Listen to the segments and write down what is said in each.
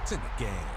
to the game.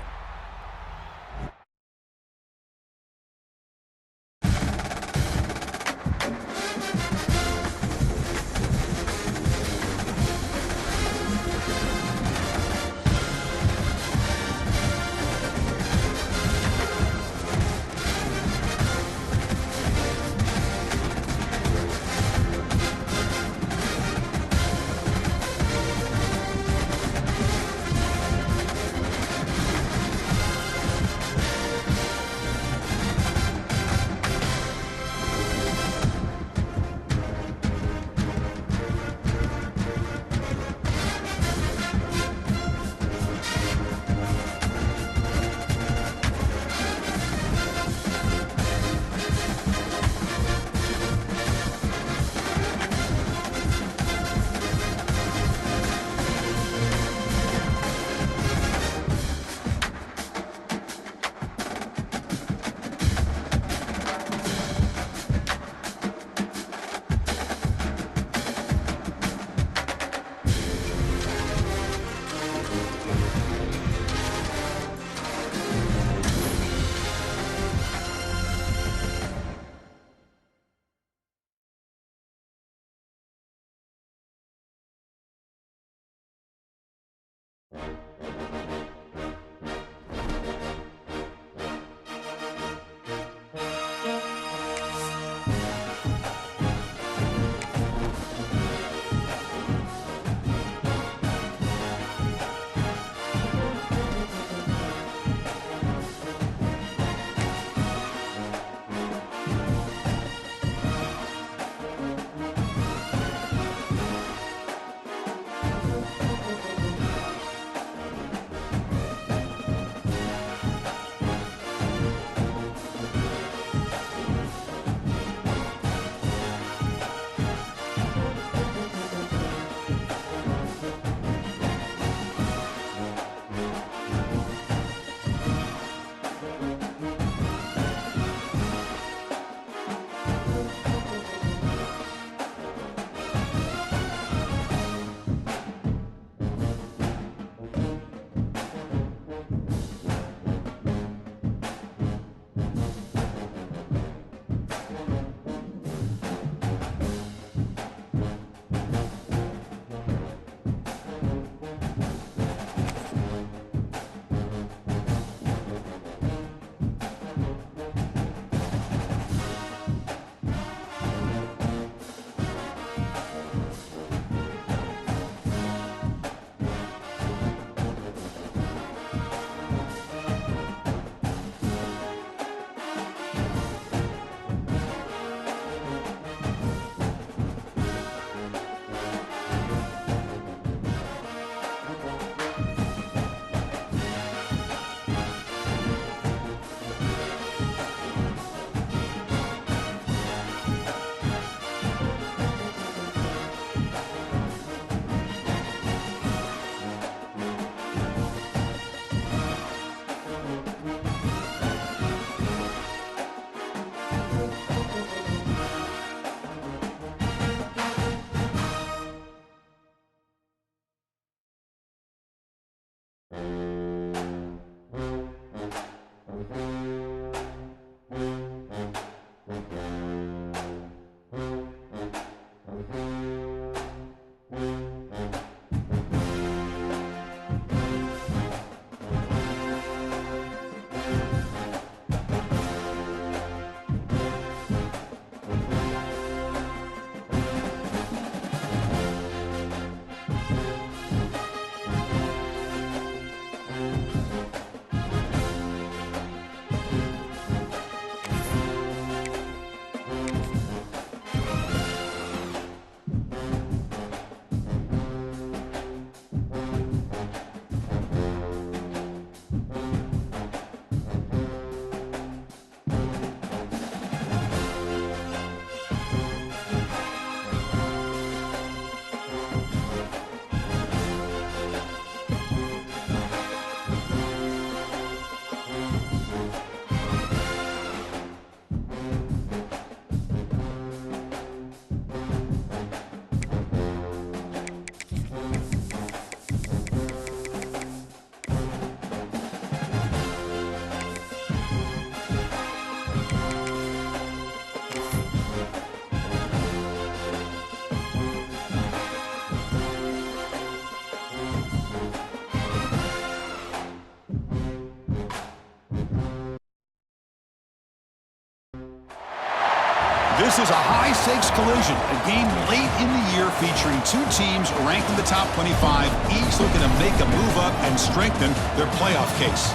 This is a high-stakes collision, a game late in the year featuring two teams ranked in the top 25, each looking to make a move up and strengthen their playoff case.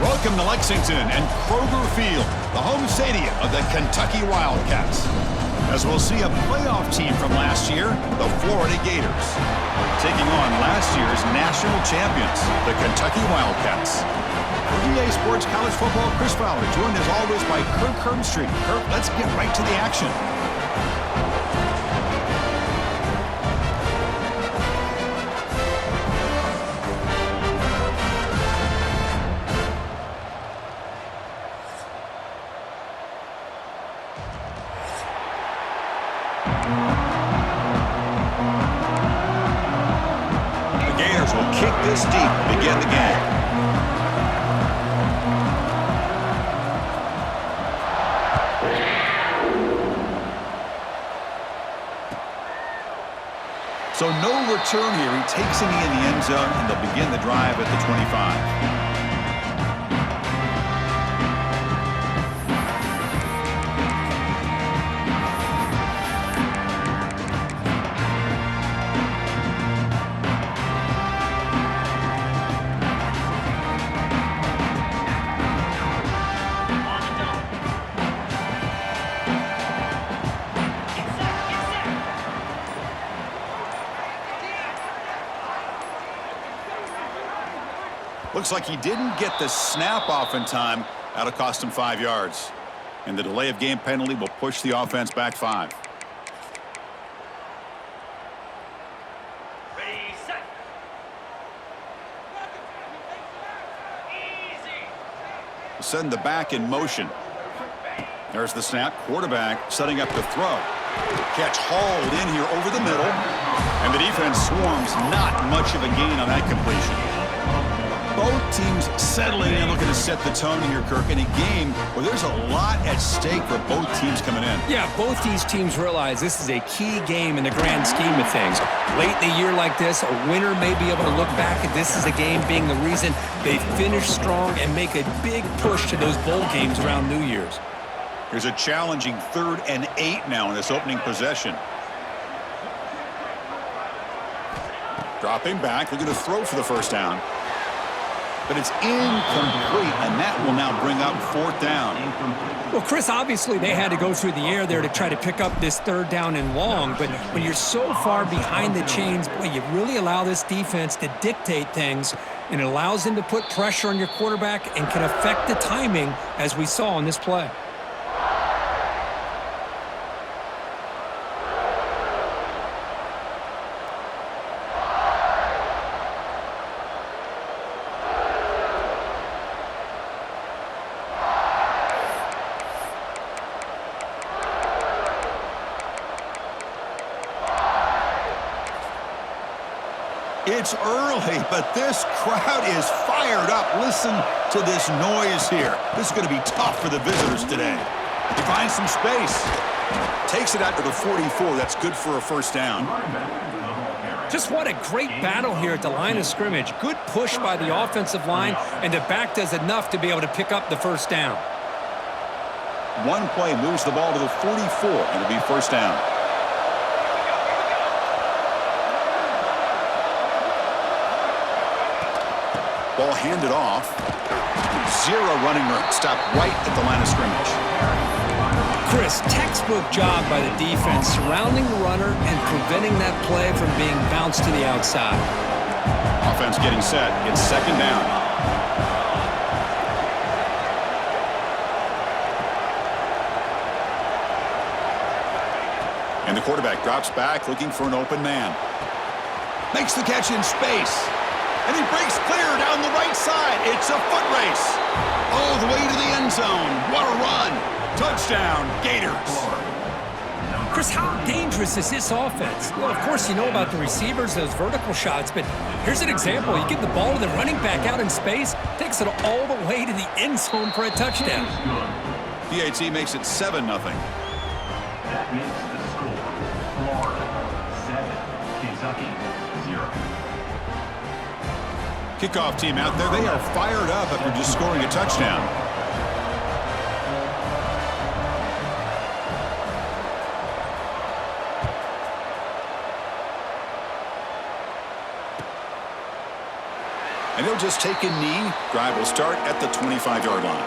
Welcome to Lexington and Kroger Field, the home stadium of the Kentucky Wildcats, as we'll see a playoff team from last year, the Florida Gators, taking on last year's national champions, the Kentucky Wildcats. For EA Sports College Football, Chris Fowler, joined as always by Kirk Herbstreit. Kirk, let's get right to the action. The Gators will kick this deep to begin the game. So no return here. He takes it in the end zone, and they'll begin the drive at the 25. Looks like he didn't get the snap off in time. That'll cost him 5 yards. And the delay of game penalty will push the offense back 5. Ready, set. Easy. Send the back in motion. There's the snap. Quarterback setting up the throw. Catch hauled in here over the middle. And the defense swarms. Not much of a gain on that completion. Both teams settling in, looking to set the tone here, Kirk, in a game where there's a lot at stake for both teams coming in. Yeah, both these teams realize this is a key game in the grand scheme of things. Late in the year like this, a winner may be able to look back at this as a game being the reason they finish strong and make a big push to those bowl games around New Year's. Here's a challenging 3rd and 8 now in this opening possession. Dropping back, looking to throw for the first down. But it's incomplete, and that will now bring up 4th down. Well, Chris, obviously they had to go through the air there to try to pick up this 3rd down and long, but when you're so far behind the chains, boy, you really allow this defense to dictate things, and it allows them to put pressure on your quarterback and can affect the timing, as we saw in this play. It's early, but this crowd is fired up. Listen to this noise here. This is going to be tough for the visitors today. He finds some space. Takes it out to the 44. That's good for a first down. Just what a great battle here at the line of scrimmage. Good push by the offensive line, and the back does enough to be able to pick up the first down. One play moves the ball to the 44, and it'll be first down. Ball handed off. 0 running room. Stopped right at the line of scrimmage. Chris, textbook job by the defense surrounding the runner and preventing that play from being bounced to the outside. Offense getting set. It's 2nd down. And the quarterback drops back looking for an open man. Makes the catch in space. And he breaks clear down the right side. It's a foot race. All the way to the end zone. What a run. Touchdown, Gators. Chris, how dangerous is this offense? Well, of course, you know about the receivers, those vertical shots, but here's an example. You get the ball to the running back out in space, takes it all the way to the end zone for a touchdown. PAT makes it 7-0. That makes the score Florida 7, Kentucky 0. Kickoff team out there. They are fired up after just scoring a touchdown. And he'll just take a knee. Drive will start at the 25-yard line.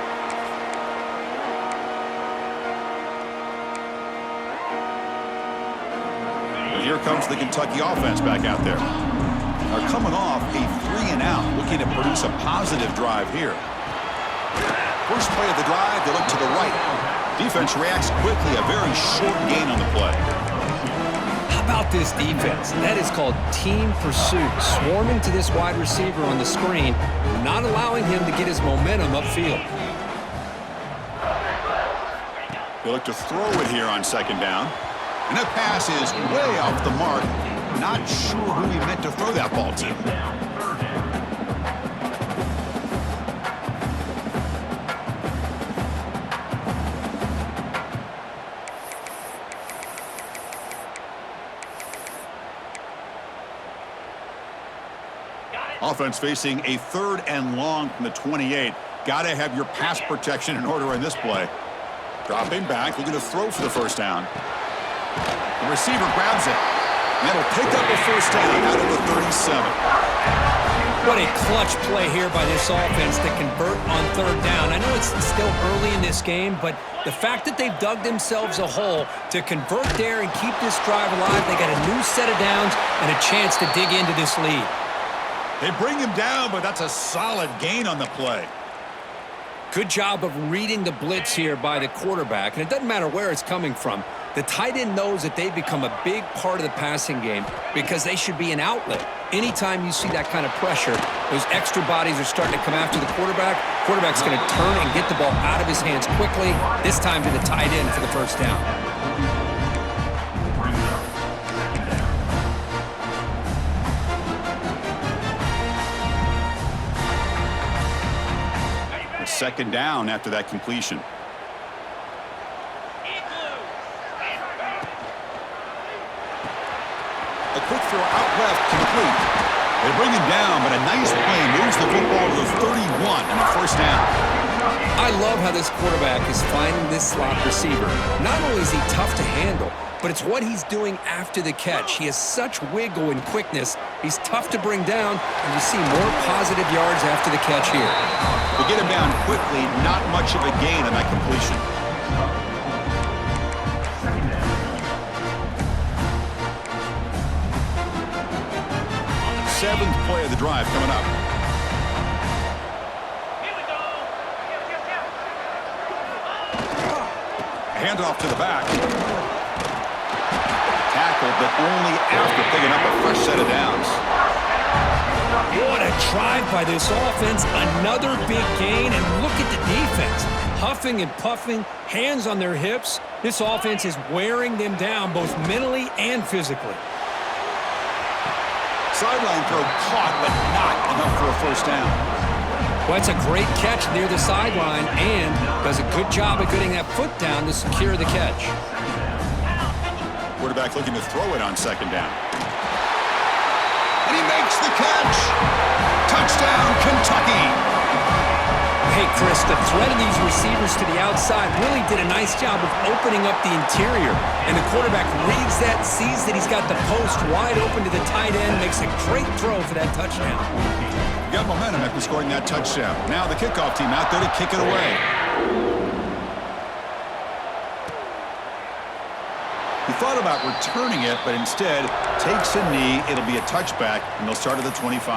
And here comes the Kentucky offense back out there. Are coming off a 3-and-out, looking to produce a positive drive here. First play of the drive, they look to the right. Defense reacts quickly, a very short gain on the play. How about this defense? That is called team pursuit. Swarming to this wide receiver on the screen, not allowing him to get his momentum upfield. They look to throw it here on second down. And that pass is way off the mark. Not sure who he meant to throw that ball to. Offense facing a 3rd and long from the 28. Got to have your pass protection in order in this play. Dropping back, looking to throw for the first down. The receiver grabs it. And that'll pick up a first down out of the 37. What a clutch play here by this offense to convert on 3rd down. I know it's still early in this game, but the fact that they've dug themselves a hole to convert there and keep this drive alive, they got a new set of downs and a chance to dig into this lead. They bring him down, but that's a solid gain on the play. Good job of reading the blitz here by the quarterback, and it doesn't matter where it's coming from. The tight end knows that they've become a big part of the passing game because they should be an outlet. Anytime you see that kind of pressure, those extra bodies are starting to come after the quarterback. Quarterback's going to turn and get the ball out of his hands quickly, this time to the tight end for the first down. Second down after that completion. A quick throw out left, complete. They bring him down, but a nice play moves the football to the 31 and a first down. I love how this quarterback is finding this slot receiver. Not only is he tough to handle, but it's what he's doing after the catch. He has such wiggle and quickness. He's tough to bring down, and you see more positive yards after the catch here. They get him down quickly, not much of a gain on that completion. Seventh play of the drive coming up. Here we go. Handoff to the back. Tackled, but only after picking up a fresh set of downs. What a drive by this offense. Another big gain, and look at the defense. Huffing and puffing, hands on their hips. This offense is wearing them down both mentally and physically. Sideline throw caught, but not enough for a first down. Well, it's a great catch near the sideline and does a good job of getting that foot down to secure the catch. Quarterback looking to throw it on second down. And he makes the catch. Touchdown, Kentucky. Hey, Chris, the threat of these receivers to the outside really did a nice job of opening up the interior. And the quarterback reads that, sees that he's got the post wide open to the tight end, makes a great throw for that touchdown. Got momentum after scoring that touchdown. Now the kickoff team out there to kick it away. He thought about returning it, but instead takes a knee. It'll be a touchback, and they'll start at the 25.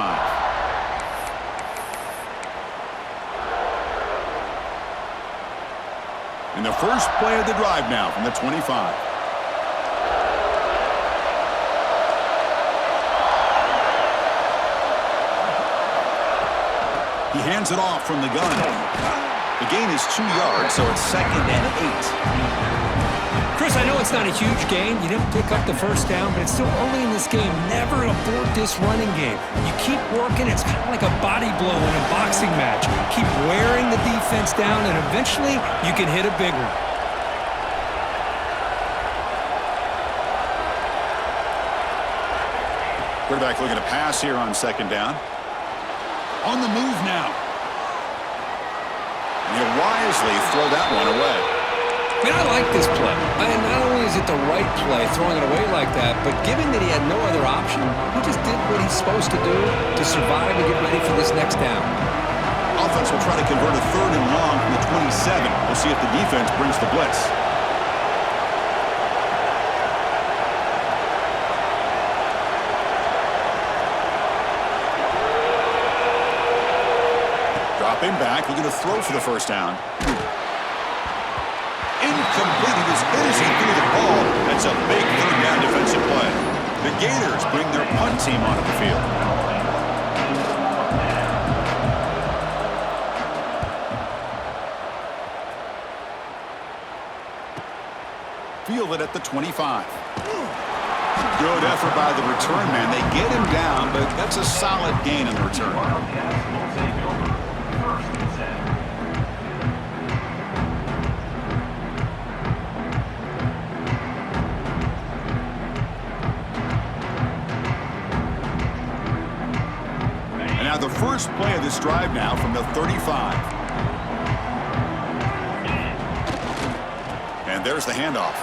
And the first play of the drive now from the 25. He hands it off from the gun. The gain is 2 yards, so it's 2nd and 8. Chris, I know it's not a huge gain. You didn't pick up the first down, but it's still early in this game. Never abort this running game. You keep working. It's kind of like a body blow in a boxing match. Keep wearing the defense down, and eventually you can hit a big one. Quarterback looking to pass here on second down. On the move now. And he'll wisely throw that one away. Man, I like this play. Not only is it the right play, throwing it away like that, but given that he had no other option, he just did what he's supposed to do to survive and get ready for this next down. Offense will try to convert a 3rd and long from the 27. We'll see if the defense brings the blitz. Dropping back, looking to throw for the first down. Incomplete. He was innocent through the ball. That's a big 3rd down defensive play. The Gators bring their punt team onto the field. Field it at the 25. Good effort by the return man. They get him down, but that's a solid gain in the return. Wildcats will take over. 1st and 10. And now the first play of this drive now from the 35. And there's the handoff.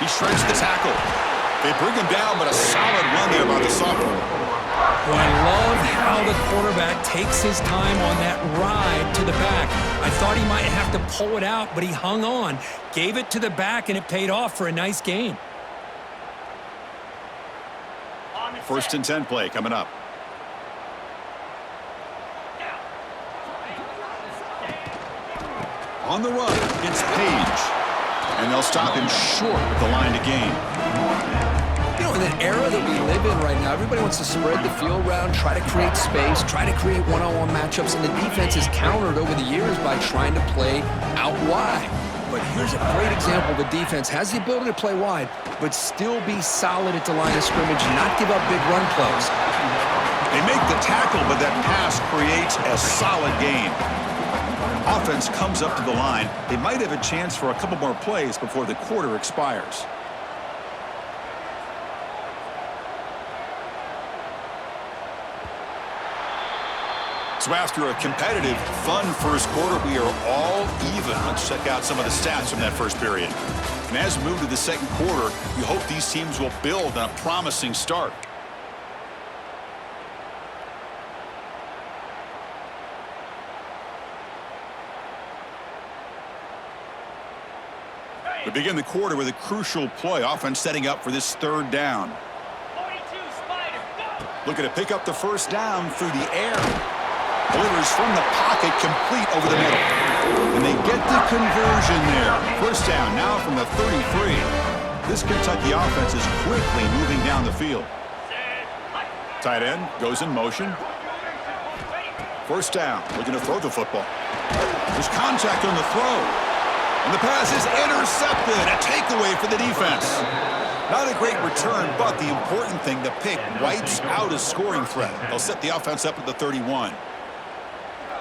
He shreds the tackle. They bring him down, but a solid run there by the sophomore. Well, I love how the quarterback takes his time on that ride to the back. I thought he might have to pull it out, but he hung on, gave it to the back, and it paid off for a nice gain. On the 1st and 10 play coming up. On the run, it's Page. And they'll stop him short with the line to gain. You know, in the era that we live in right now, everybody wants to spread the field around, try to create space, try to create one-on-one matchups, and the defense is countered over the years by trying to play out wide. But here's a great example. The defense has the ability to play wide, but still be solid at the line of scrimmage and not give up big run plays. They make the tackle, but that pass creates a solid gain. Offense comes up to the line. They might have a chance for a couple more plays before the quarter expires. So after a competitive, fun first quarter, we are all even. Let's check out some of the stats from that first period. And as we move to the second quarter, we hope these teams will build on a promising start. We begin the quarter with a crucial play. Offense setting up for this 3rd down. 42 Spider, go! Looking to pick up the first down through the air. Delivers from the pocket, complete over the middle. And they get the conversion there. First down now from the 33. This Kentucky offense is quickly moving down the field. Tight end goes in motion. First down, looking to throw the football. There's contact on the throw. And the pass is intercepted. A takeaway for the defense. Not a great return, but the important thing, the pick wipes out a scoring threat. They'll set the offense up at the 31.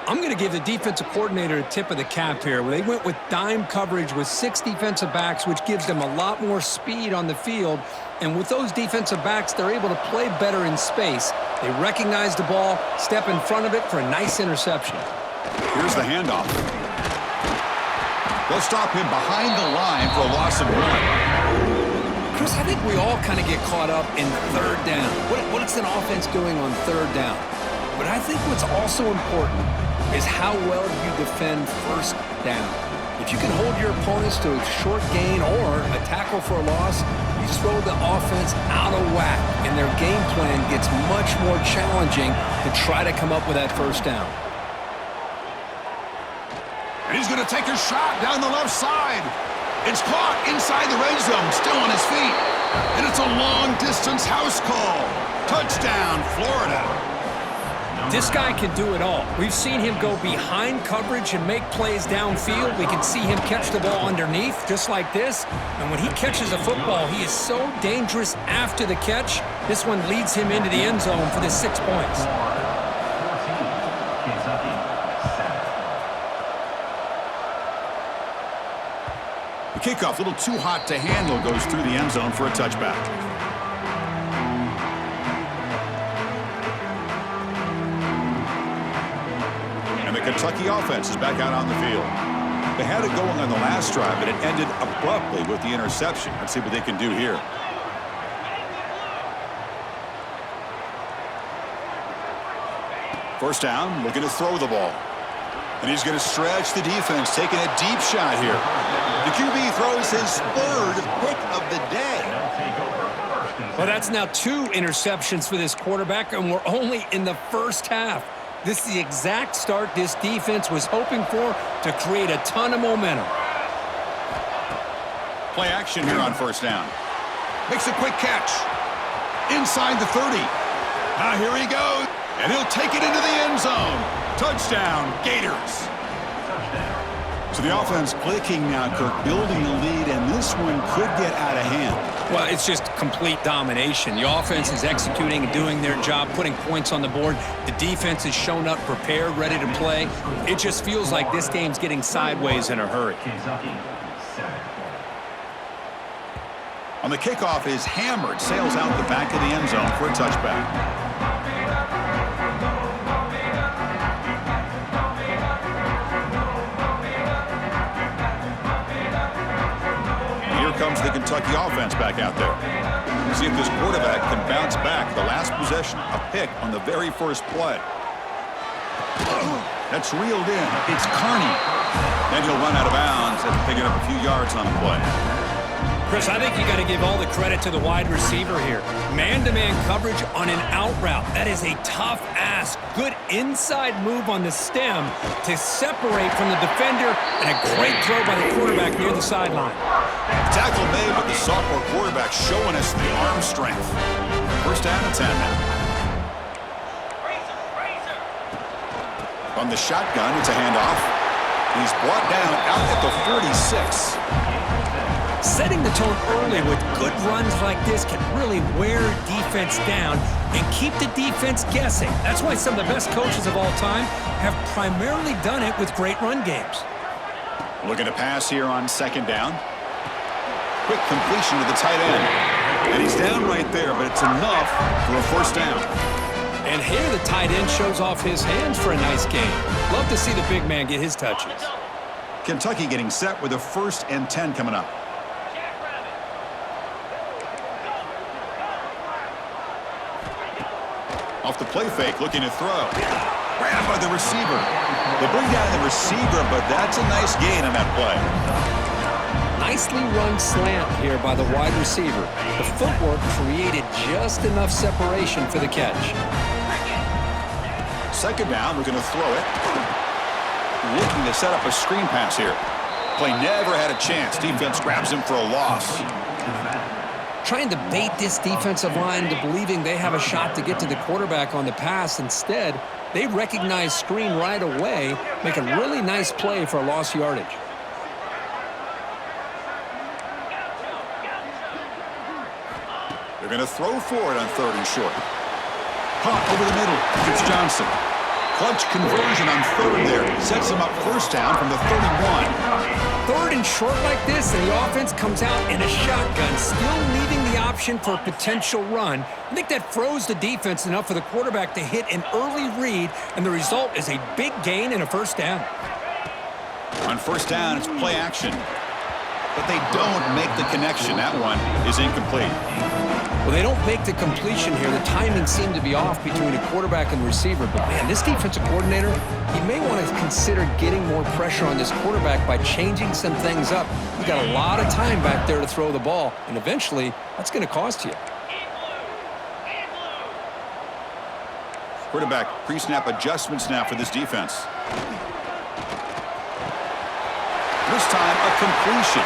I'm going to give the defensive coordinator a tip of the cap here. They went with dime coverage with 6 defensive backs, which gives them a lot more speed on the field. And with those defensive backs, they're able to play better in space. They recognize the ball, step in front of it for a nice interception. Here's the handoff. They'll stop him behind the line for a loss of 1. Chris, I think we all kind of get caught up in 3rd down. What's an offense doing on 3rd down? But I think what's also important is how well you defend 1st down. If you can hold your opponents to a short gain or a tackle for a loss, you throw the offense out of whack, and their game plan gets much more challenging to try to come up with that 1st down. And he's going to take a shot down the left side. It's caught inside the red zone, still on his feet. And it's a long-distance house call. Touchdown, Florida. This guy can do it all. We've seen him go behind coverage and make plays downfield. We can see him catch the ball underneath, just like this. And when he catches a football, he is so dangerous after the catch. This one leads him into the end zone for the 6 points. 14, Kentucky, 7. The kickoff, a little too hot to handle, goes through the end zone for a touchback. And the Kentucky offense is back out on the field. They had it going on the last drive, but it ended abruptly with the interception. Let's see what they can do here. First down, looking to throw the ball. And he's going to stretch the defense, taking a deep shot here. The QB throws his third pick of the day. Well, that's now 2 interceptions for this quarterback, and we're only in the first half. This is the exact start this defense was hoping for to create a ton of momentum. Play action here on first down. Makes a quick catch. Inside the 30. Now here he goes. And he'll take it into the end zone. Touchdown, Gators. So the offense clicking now, Kirk, building the lead, and this one could get out of hand. Well, it's just complete domination. The offense is executing and doing their job, putting points on the board. The defense is shown up, prepared, ready to play. It just feels like this game's getting sideways in a hurry. Kentucky, 7 points. On the kickoff is hammered, sails out the back of the end zone for a touchback. Comes the Kentucky offense back out there. See if this quarterback can bounce back. The last possession, a pick on the very first play. That's reeled in. It's Carney. Then he'll run out of bounds after picking up a few yards on the play. Chris, I think you got to give all the credit to the wide receiver here. Man-to-man coverage on an out route. That is a tough ask. Good inside move on the stem to separate from the defender, and a great throw by the quarterback near the sideline. Tackle made, but the sophomore quarterback showing us the arm strength. First down and 10 now. From the shotgun, it's a handoff. He's brought down out at the 46. Setting the tone early with good runs like this can really wear defense down and keep the defense guessing. That's why some of the best coaches of all time have primarily done it with great run games. Looking to pass here on second down. Quick completion to the tight end. And he's down right there, but it's enough for a first down. And here the tight end shows off his hands for a nice game. Love to see the big man get his touches. Kentucky getting set with a 1st and 10 coming up. Off the play fake, looking to throw. Grabbed by the receiver. They bring down the receiver, but that's a nice gain on that play. Nicely run slant here by the wide receiver. The footwork created just enough separation for the catch. Second down, we're going to throw it. Looking to set up a screen pass here. Play never had a chance. Defense grabs him for a loss. Trying to bait this defensive line into believing they have a shot to get to the quarterback on the pass. Instead, they recognize screen right away, make a really nice play for a lost yardage. They're going to throw for it on 3rd and short. Caught over the middle. It's Johnson. Clutch conversion on 3rd there. Sets him up first down from the 31. 3rd and short like this, and the offense comes out in a shotgun, still leaving the option for a potential run. I think that froze the defense enough for the quarterback to hit an early read, and the result is a big gain and a first down. On first down, it's play action. But they don't make the connection. That one is incomplete. Well, they don't make the completion here. The timing seemed to be off between a quarterback and receiver. But, man, this defensive coordinator, he may want to consider getting more pressure on this quarterback by changing some things up. He's got a lot of time back there to throw the ball, and eventually that's going to cost you. Quarterback pre-snap adjustments now for this defense. This time, a completion.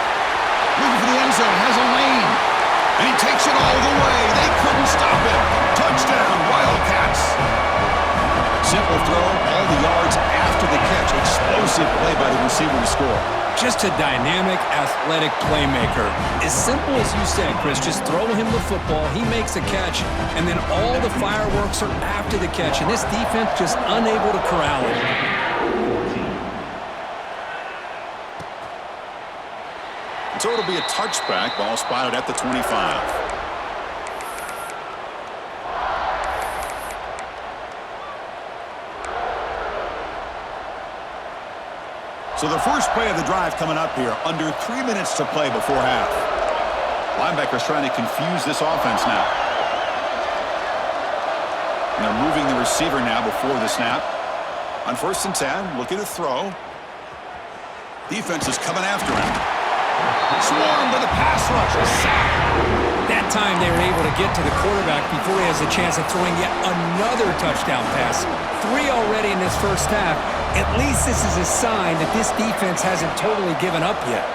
Looking for the end zone, has a lane. And he takes it all the way. They couldn't stop him. Touchdown, Wildcats. Simple throw, all the yards after the catch. Explosive play by the receiver to score. Just a dynamic, athletic playmaker. As simple as you said, Chris, just throw him the football, he makes a catch, and then all the fireworks are after the catch. And this defense just unable to corral it. So it'll be a touchback, ball spotted at the 25. So the first play of the drive coming up here, under 3 minutes to play before half. Linebackers trying to confuse this offense now. And they're moving the receiver now before the snap. On 1st and 10, looking to throw. Defense is coming after him. Swarmed by the pass rush. A sack. That time they were able to get to the quarterback before he has a chance of throwing yet another touchdown pass. 3 already in this first half. At least this is a sign that this defense hasn't totally given up yet.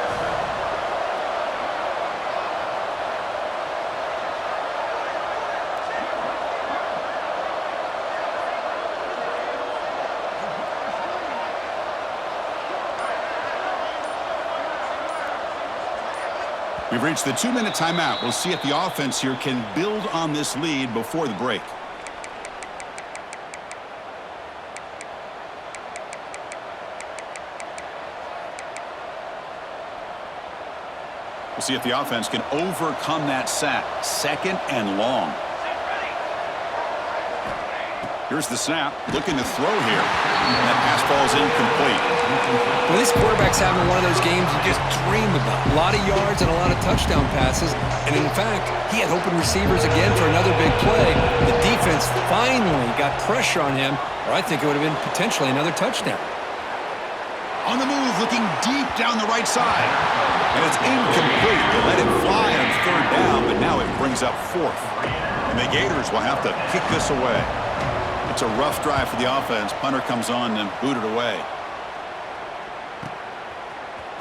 We've reached the 2-minute timeout. We'll see if the offense here can build on this lead before the break. We'll see if the offense can overcome that sack. 2nd and long. Here's the snap. Looking to throw here. And that pass falls incomplete. Well, this quarterback's having one of those games you just dream about. A lot of yards and a lot of touchdown passes. And in fact, he had open receivers again for another big play. The defense finally got pressure on him, or I think it would have been potentially another touchdown. On the move, looking deep down the right side. And it's incomplete. They let it fly on 3rd down, but now it brings up 4th. And the Gators will have to kick this away. It's a rough drive for the offense. Punter comes on and booted away.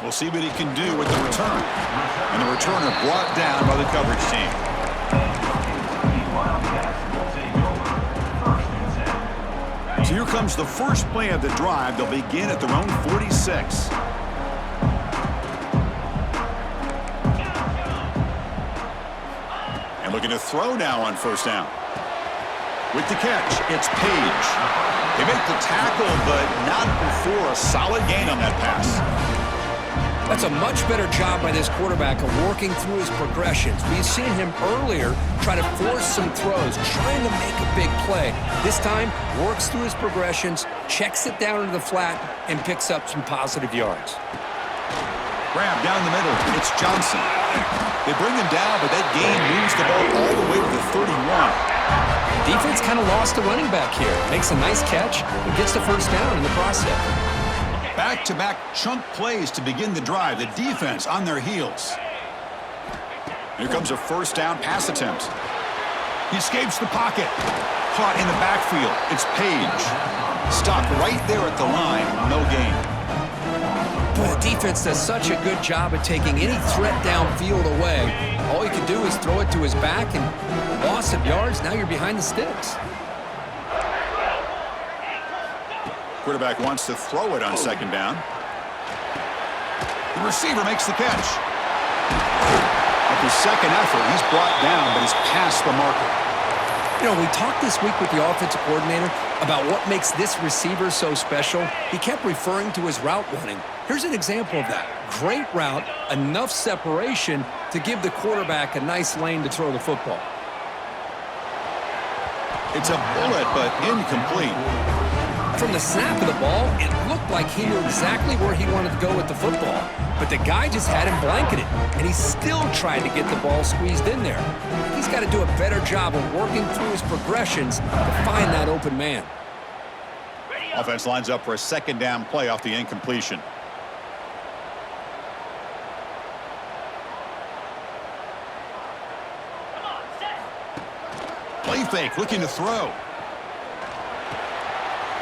We'll see what he can do with the return. And the returner brought down by the coverage team. So here comes the first play of the drive. They'll begin at their own 46. And looking to throw now on 1st down. With the catch, it's Page. They make the tackle, but not before a solid gain on that pass. That's a much better job by this quarterback of working through his progressions. We've seen him earlier try to force some throws, trying to make a big play. This time, works through his progressions, checks it down into the flat, and picks up some positive yards. Grab down the middle. It's Johnson. They bring him down, but that gain moves the ball all the way to the 31. Defense kind of lost a running back here. Makes a nice catch and gets the 1st down in the process. Back-to-back chunk plays to begin the drive. The defense on their heels. Here comes a 1st down pass attempt. He escapes the pocket. Caught in the backfield. It's Page. Stopped right there at the line. No gain. Boy, the defense does such a good job at taking any threat downfield away. All you can do is throw it to his back, and loss of yards, now you're behind the sticks. Quarterback wants to throw it on 2nd down. The receiver makes the catch. At the 2nd effort, he's brought down, but he's past the marker. You know, we talked this week with the offensive coordinator about what makes this receiver so special. He kept referring to his route running. Here's an example of that. Great route, enough separation to give the quarterback a nice lane to throw the football. It's a bullet, but incomplete. From the snap of the ball, it looked like he knew exactly where he wanted to go with the football. But the guy just had him blanketed, and he still tried to get the ball squeezed in there. He's got to do a better job of working through his progressions to find that open man. Offense lines up for a 2nd down play off the incompletion. Play fake, looking to throw.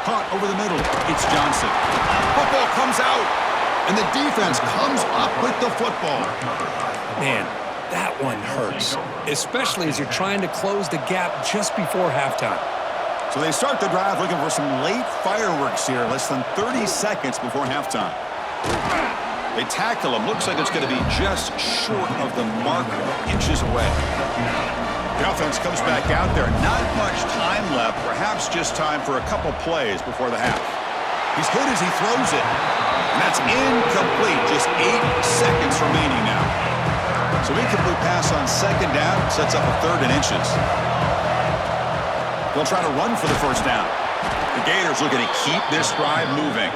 Caught over the middle. It's Johnson. Football comes out, and the defense comes up with the football. Man, that one hurts, especially as you're trying to close the gap just before halftime. So they start the drive looking for some late fireworks here, less than 30 seconds before halftime. They tackle him. Looks like it's going to be just short of the marker, inches away. The offense comes back out there. Not much time left. Perhaps just time for a couple plays before the half. He's hit as he throws it. And that's incomplete. Just 8 seconds remaining now. So incomplete pass on 2nd down. Sets up a 3rd and inches. They'll try to run for the 1st down. The Gators looking to keep this drive moving.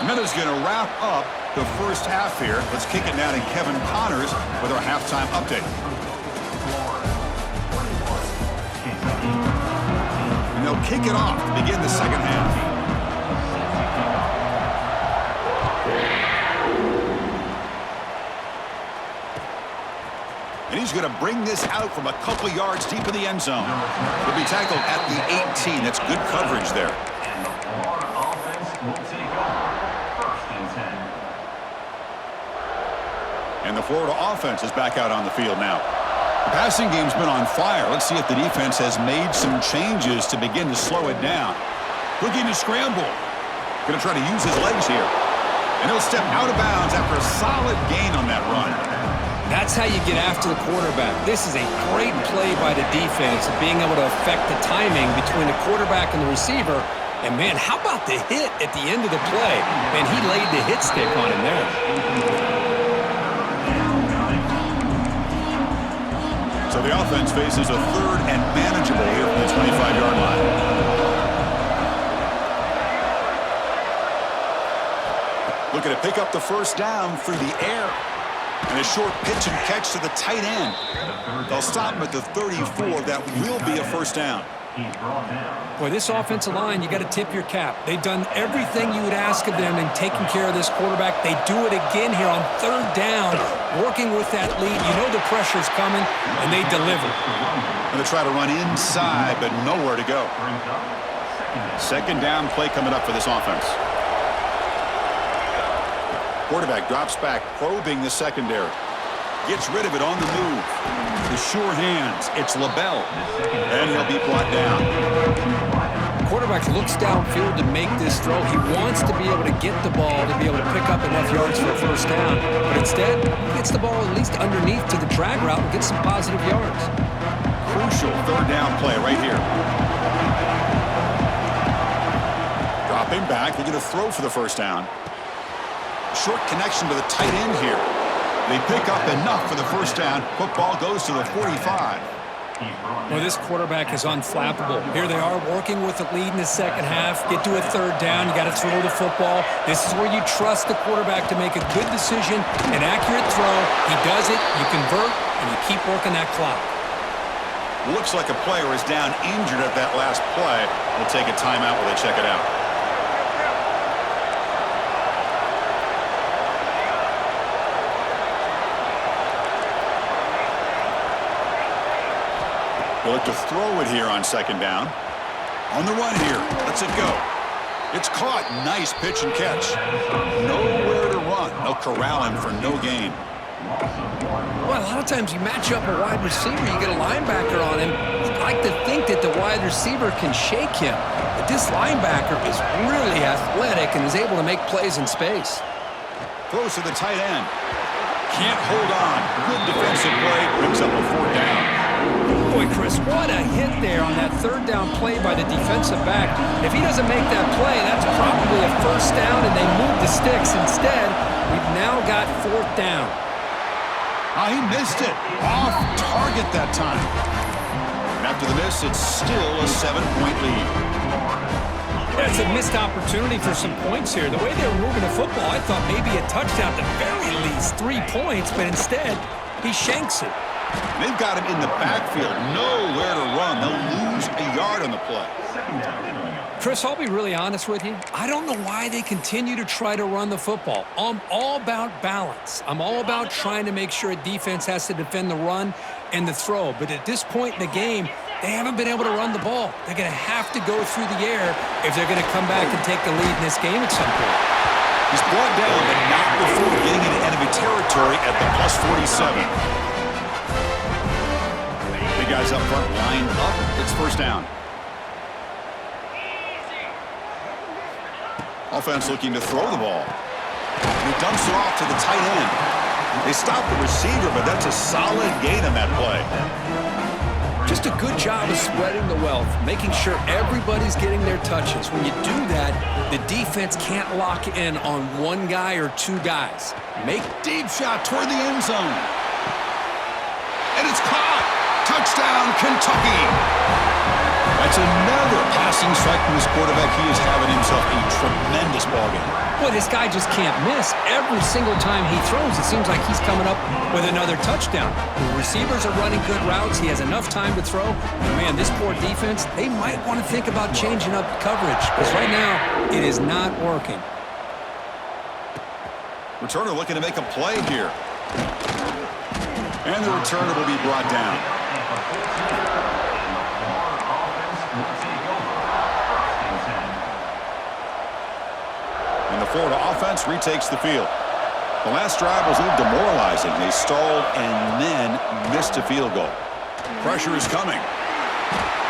And that is going to wrap up the first half here. Let's kick it now to Kevin Connors with our halftime update. And they'll kick it off to begin the second half. And he's going to bring this out from a couple yards deep in the end zone. He'll be tackled at the 18. That's good coverage there. And the Florida offense will take over 1st and 10. And the Florida offense is back out on the field now. The passing game's been on fire. Let's see if the defense has made some changes to begin to slow it down. Looking to scramble. Going to try to use his legs here. And he'll step out of bounds after a solid gain on that run. That's how you get after the quarterback. This is a great play by the defense of being able to affect the timing between the quarterback and the receiver. And, man, how about the hit at the end of the play? Man, he laid the hit stick on him there. So the offense faces a third and manageable here from the 25-yard line. Looking to pick up the first down through the air. And a short pitch and catch to the tight end. They'll stop him at the 34. That will be a first down. Boy, this offensive line, you got to tip your cap. They've done everything you would ask of them in taking care of this quarterback. They do it again here on third down, working with that lead. You know the pressure's coming, and they deliver. Going to try to run inside, but nowhere to go. Second down play coming up for this offense. Quarterback drops back, probing the secondary. Gets rid of it on the move. The sure hands. It's LaBelle. And he'll be brought down. Quarterback looks downfield to make this throw. He wants to be able to get the ball to be able to pick up enough yards for a first down. But instead, he gets the ball at least underneath to the drag route and gets some positive yards. Crucial third down play right here. Dropping back. They're going to throw for the first down. Short connection to the tight end here. They pick up enough for the first down. Football goes to the 45. Well, this quarterback is unflappable. Here they are working with the lead in the second half. Get to a third down. You got to throw the football. This is where you trust the quarterback to make a good decision, an accurate throw. He does it. You convert, and you keep working that clock. Looks like a player is down injured at that last play. We'll take a timeout while they check it out. They'll look to throw it here on second down. On the run here. Lets it go. It's caught. Nice pitch and catch. Nowhere to run. They'll corral him for no gain. Well, a lot of times you match up a wide receiver, you get a linebacker on him. You'd like to think that the wide receiver can shake him. But this linebacker is really athletic and is able to make plays in space. Throws to the tight end. Can't hold on. Good defensive play. Brings up a fourth down. Boy, Chris, what a hit there on that third down play by the defensive back. If he doesn't make that play, that's probably a first down, and they move the sticks. Instead, we've now got fourth down. Oh, he missed it. Off target that time. And after the miss, it's still a 7-point lead. That's a missed opportunity for some points here. The way they were moving the football, I thought maybe a touchdown, at the very least 3 points, but instead, he shanks it. They've got him in the backfield. Nowhere to run. They'll lose a yard on the play. Chris, I'll be really honest with you. I don't know why they continue to try to run the football. I'm all about balance. I'm all about trying to make sure a defense has to defend the run and the throw. But at this point in the game, they haven't been able to run the ball. They're going to have to go through the air if they're going to come back and take the lead in this game at some point. He's brought down, but not before getting into enemy territory at the plus 47. Guys up front lined up. It's first down. Offense looking to throw the ball. He dumps it off to the tight end. They stop the receiver, but that's a solid gain on that play. Just a good job of spreading the wealth, making sure everybody's getting their touches. When you do that, the defense can't lock in on one guy or two guys. Make deep shot toward the end zone. And it's caught. Touchdown, Kentucky. That's another passing strike from this quarterback. He is having himself a tremendous ballgame. Boy, this guy just can't miss. Every single time he throws, it seems like he's coming up with another touchdown. The receivers are running good routes. He has enough time to throw. And, man, this poor defense, they might want to think about changing up coverage because right now it is not working. Returner looking to make a play here. And the returner will be brought down. And the Florida offense retakes the field. The last drive was a little demoralizing. They stalled and then missed a field goal. Pressure is coming.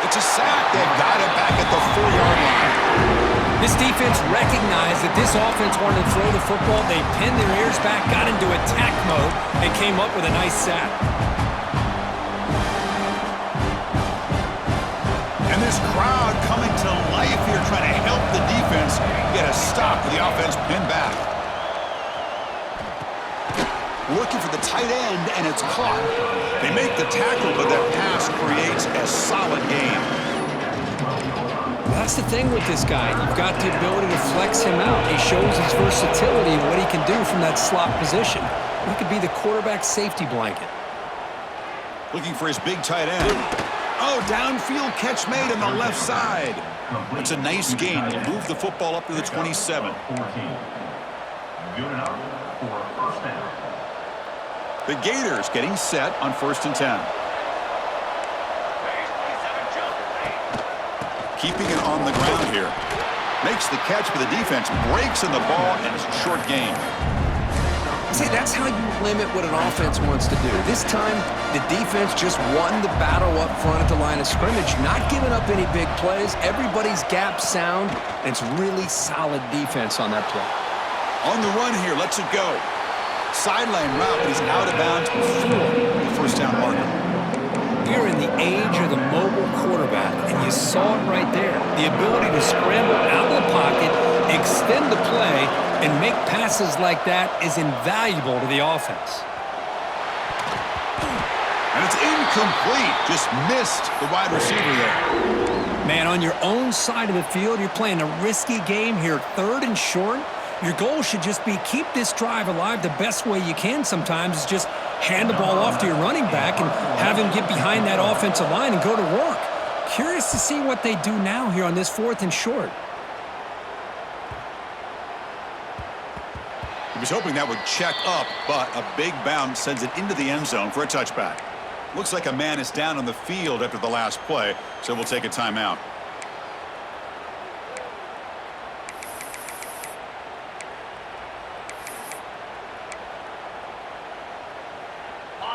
It's a sack. They've got it back at the 4-yard line. This defense recognized that this offense wanted to throw the football. They pinned their ears back, got into attack mode, and came up with a nice sack. And this crowd coming to life here, trying to help the defense get a stop with the offense pinned back. Looking for the tight end, and it's caught. They make the tackle, but that pass creates a solid gain. That's the thing with this guy. You've got the ability to flex him out. He shows his versatility and what he can do from that slot position. He could be the quarterback safety blanket. Looking for his big tight end. Oh, downfield catch made on the left side. It's a nice gain. It'll move the football up to the 27. Good enough for a first down. The Gators getting set on 1st and 10. Keeping it on the ground here. Makes the catch, but the defense breaks in the ball, and it's a short gain. See, that's how you limit what an offense wants to do. This time, the defense just won the battle up front at the line of scrimmage, not giving up any big plays. Everybody's gap sound, and it's really solid defense on that play. On the run here, lets it go. Sideline route, but he's out of bounds before the first down marker. You're in the age of the mobile quarterback, and you saw it right there. The ability to scramble out of the pocket, extend the play, and make passes like that is invaluable to the offense. And it's incomplete. Just missed the wide receiver there. Man, on your own side of the field, you're playing a risky game here, 3rd and short. Your goal should just be keep this drive alive the best way you can sometimes is just hand the ball off to your running back and have him get behind that offensive line and go to work. Curious to see what they do now here on this 4th and short. He was hoping that would check up, but a big bounce sends it into the end zone for a touchback. Looks like a man is down on the field after the last play, so we'll take a timeout.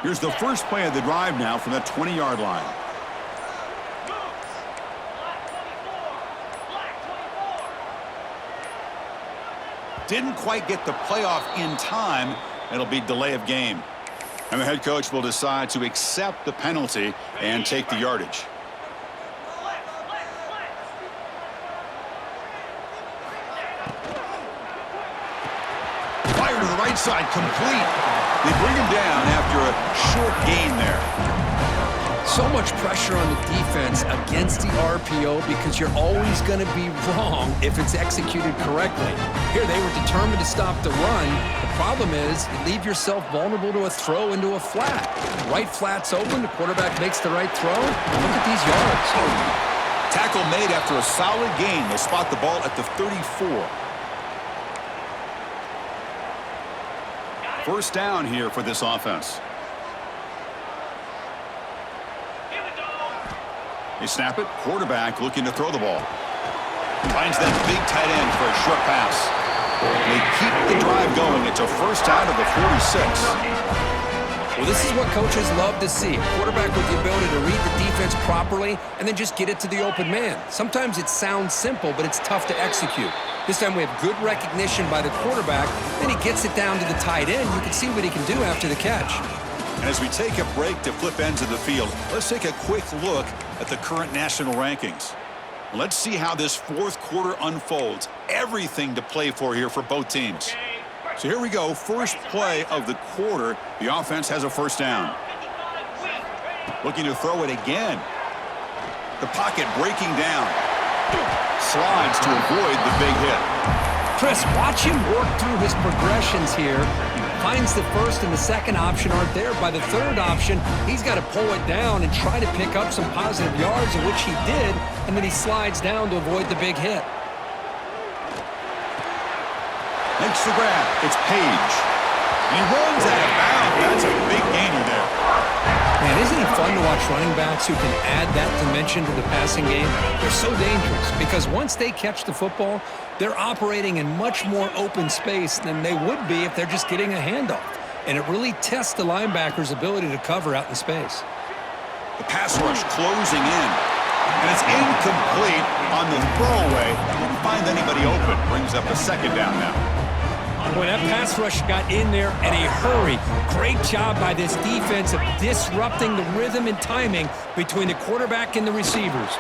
Here's the first play of the drive now from that 20-yard line. Didn't quite get the playoff in time. It'll be delay of game. And the head coach will decide to accept the penalty and take the yardage. Fire to the right side, complete. They bring him down after a short gain there. So much pressure on the defense against the RPO because you're always going to be wrong if it's executed correctly. Here they were determined to stop the run. The problem is you leave yourself vulnerable to a throw into a flat. Right flat's open, the quarterback makes the right throw. Look at these yards. Tackle made after a solid gain. They'll spot the ball at the 34. First down here for this offense. They snap it. Quarterback looking to throw the ball. Finds that big tight end for a short pass. They keep the drive going. It's a first down of the 46. Well, this is what coaches love to see. A quarterback with the ability to read the defense properly and then just get it to the open man. Sometimes it sounds simple, but it's tough to execute. This time we have good recognition by the quarterback. Then he gets it down to the tight end. You can see what he can do after the catch. And as we take a break to flip ends of the field, let's take a quick look at the current national rankings. Let's see how this 4th quarter unfolds. Everything to play for here for both teams. So here we go. First play of the quarter. The offense has a first down. Looking to throw it again. The pocket breaking down. Slides to avoid the big hit. Chris, watch him work through his progressions here. Finds the first and the second option aren't there. By the third option, he's got to pull it down and try to pick up some positive yards, of which he did, and then he slides down to avoid the big hit. Makes the grab. It's Page. And he runs out of bounds. That's a big gainer there. Man, isn't it fun to watch running backs who can add that dimension to the passing game? They're so dangerous because once they catch the football, they're operating in much more open space than they would be if they're just getting a handoff. And it really tests the linebacker's ability to cover out in space. The pass rush closing in. And it's incomplete on the throwaway. Didn't find anybody open. Brings up a second down now. Boy, that pass rush got in there in a hurry. Great job by this defense of disrupting the rhythm and timing between the quarterback and the receivers.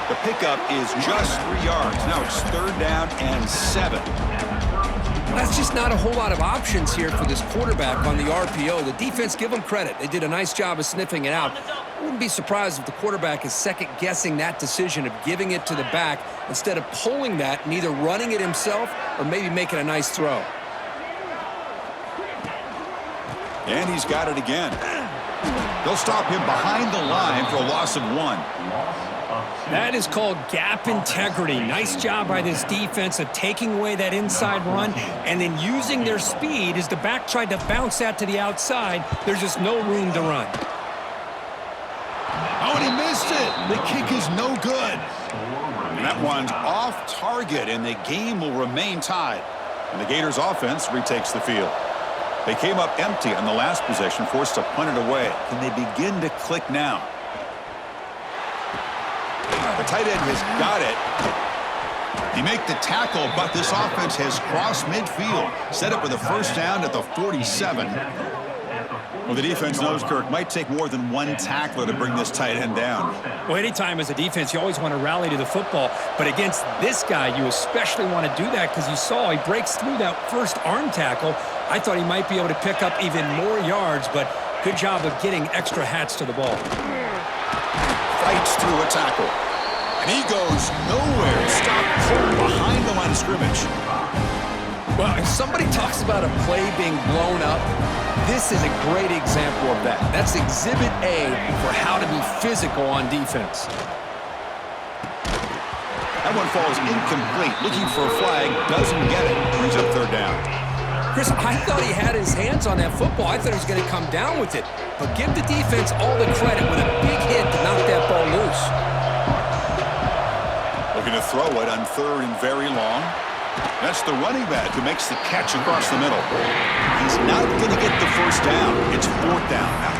The pickup is just 3 yards. Now it's 3rd down and 7. That's just not a whole lot of options here for this quarterback on the RPO. The defense, give them credit. They did a nice job of sniffing it out. I wouldn't be surprised if the quarterback is second-guessing that decision of giving it to the back instead of pulling that and either running it himself or maybe making a nice throw. And he's got it again. They'll stop him behind the line for a loss of 1. That is called gap integrity. Nice job by this defense of taking away that inside run and then using their speed as the back tried to bounce that to the outside. There's just no room to run. Oh, and he missed it. The kick is no good. And that one's off target, and the game will remain tied. And the Gators offense retakes the field. They came up empty on the last possession, forced to punt it away. Can they begin to click now? The tight end has got it. He made the tackle, but this offense has crossed midfield. Set up with a first down at the 47. Well, the defense knows, Kirk, might take more than one tackler to bring this tight end down. Well, anytime as a defense, you always want to rally to the football. But against this guy, you especially want to do that because you saw he breaks through that first arm tackle. I thought he might be able to pick up even more yards, but good job of getting extra hats to the ball. Fights through a tackle. And he goes nowhere. Stop cold behind the line of scrimmage. Well, if somebody talks about a play being blown up, this is a great example of that. That's Exhibit A for how to be physical on defense. That one falls incomplete. Looking for a flag. Doesn't get it. Brings up 3rd down. Chris, I thought he had his hands on that football. I thought he was going to come down with it. But give the defense all the credit with a big hit to knock that ball loose. Looking to throw it on 3rd and very long. That's the running back who makes the catch across the middle. He's not going to get the first down. It's 4th down now.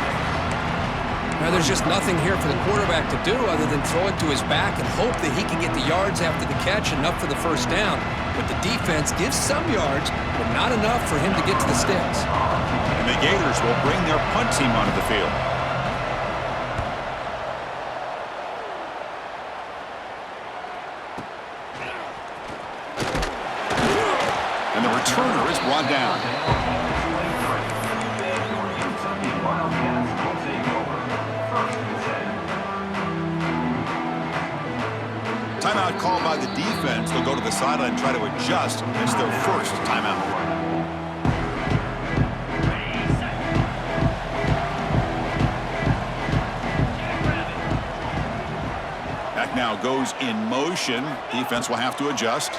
Now, there's just nothing here for the quarterback to do other than throw it to his back and hope that he can get the yards after the catch, enough for the first down. But the defense gives some yards, but not enough for him to get to the sticks. And the Gators will bring their punt team onto the field. And the returner is brought down. Timeout called by the defense. They'll go to the sideline and try to adjust. It's their first timeout. Back now goes in motion. Defense will have to adjust.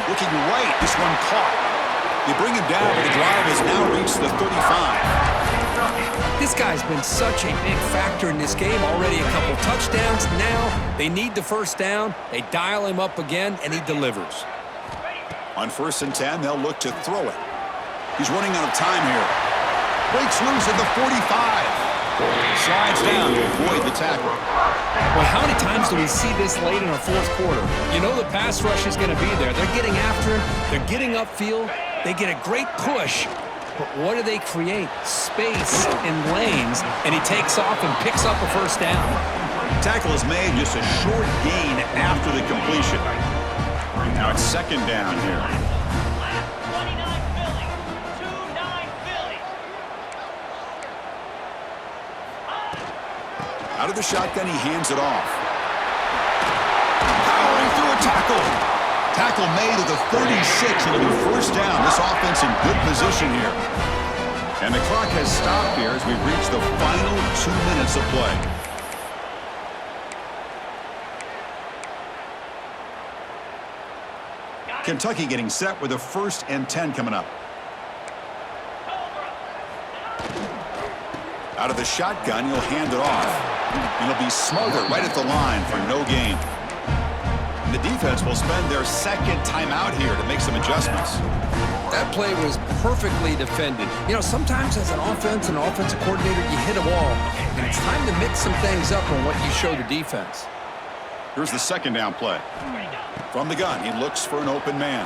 Looking right. This one caught. They bring him down, but the drive has now reached the 35. This guy's been such a big factor in this game. Already a couple touchdowns. Now they need the first down. They dial him up again, and he delivers. On 1st and 10, they'll look to throw it. He's running out of time here. Breaks loose at the 45. Slides down to avoid the tackle. Well, how many times do we see this late in a 4th quarter? You know the pass rush is going to be there. They're getting after him. They're getting upfield. They get a great push. But what do they create? Space and lanes, and he takes off and picks up a first down. Tackle is made, just a short gain after the completion. Now it's 2nd down here. 29 Philly. 2-9 Philly. Out of the shotgun, he hands it off. Powering through a tackle. Tackle made at the 36, and it'll be first down. This offense in good position here. And the clock has stopped here as we've reached the final 2 minutes of play. Kentucky getting set with a 1st and 10 coming up. Out of the shotgun, he'll hand it off. And he'll be smothered right at the line for no gain. And the defense will spend their 2nd timeout here to make some adjustments. That play was perfectly defended. You know, sometimes as an offensive coordinator, you hit a wall. And it's time to mix some things up on what you show the defense. Here's the 2nd down play. From the gun, he looks for an open man.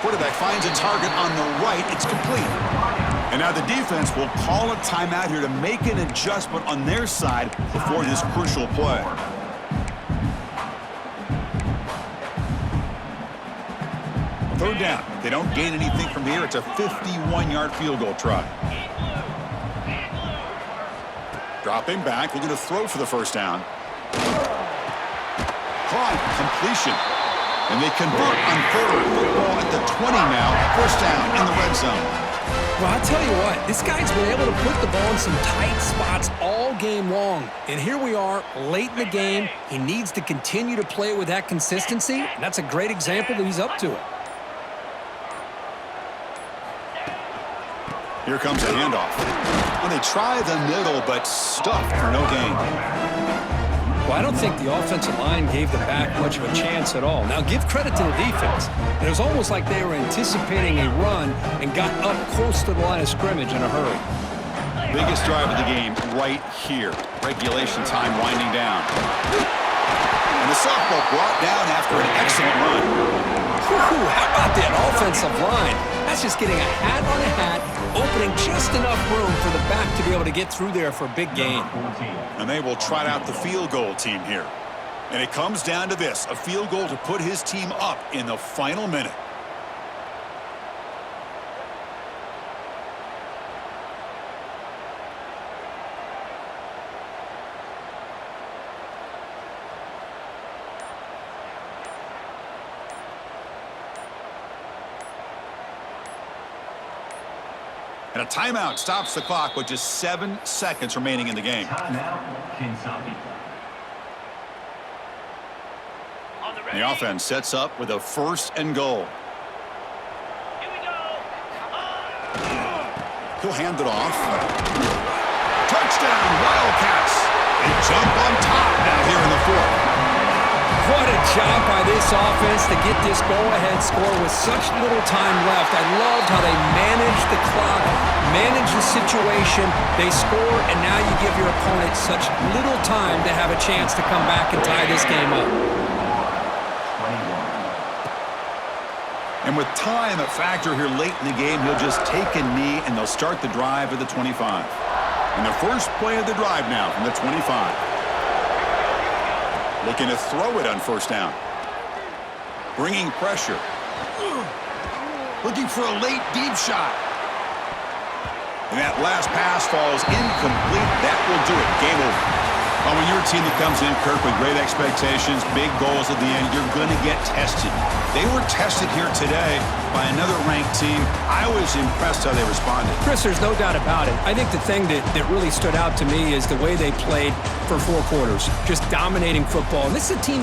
Quarterback finds a target on the right. It's complete. And now the defense will call a timeout here to make an adjustment on their side before this crucial play. Third down. If they don't gain anything from here, it's a 51-yard field goal try. Dropping back, looking to throw for the first down. Caught, completion. And they convert on 3rd. Football at the 20 now. First down in the red zone. Well, I'll tell you what, this guy's been able to put the ball in some tight spots all game long. And here we are, late in the game. He needs to continue to play with that consistency. And that's a great example that he's up to it. Here comes a handoff. Well, they try the middle, but stuffed for no gain. Well, I don't think the offensive line gave the back much of a chance at all. Now, give credit to the defense. It was almost like they were anticipating a run and got up close to the line of scrimmage in a hurry. Biggest drive of the game right here. Regulation time winding down. And the softball brought down after an excellent run. Whew, how about that offensive line? That's just getting a hat on a hat, opening just enough room for the back to be able to get through there for a big gain. And they will trot out the field goal team here. And it comes down to this, a field goal to put his team up in the final minute. And a timeout stops the clock with just 7 seconds remaining in the game. Timeout, Kentucky. The offense sets up with a 1st and goal. Here we go. He'll hand it off. Touchdown, Wildcats. They jump on top now here in the 4th. What a job by this offense to get this go-ahead score with such little time left. I loved how they managed the clock, managed the situation. They score, and now you give your opponent such little time to have a chance to come back and tie this game up. And with time a factor here late in the game, he'll just take a knee, and they'll start the drive at the 25. And the first play of the drive now from the 25. Looking to throw it on 1st down. Bringing pressure. Looking for a late deep shot. And that last pass falls incomplete. That will do it. Game over. Well, when you're a team that comes in, Kirk, with great expectations, big goals at the end, you're going to get tested. They were tested here today by another ranked team. I was impressed how they responded. Chris, there's no doubt about it. I think the thing that really stood out to me is the way they played for 4 quarters, just dominating football. And this is a team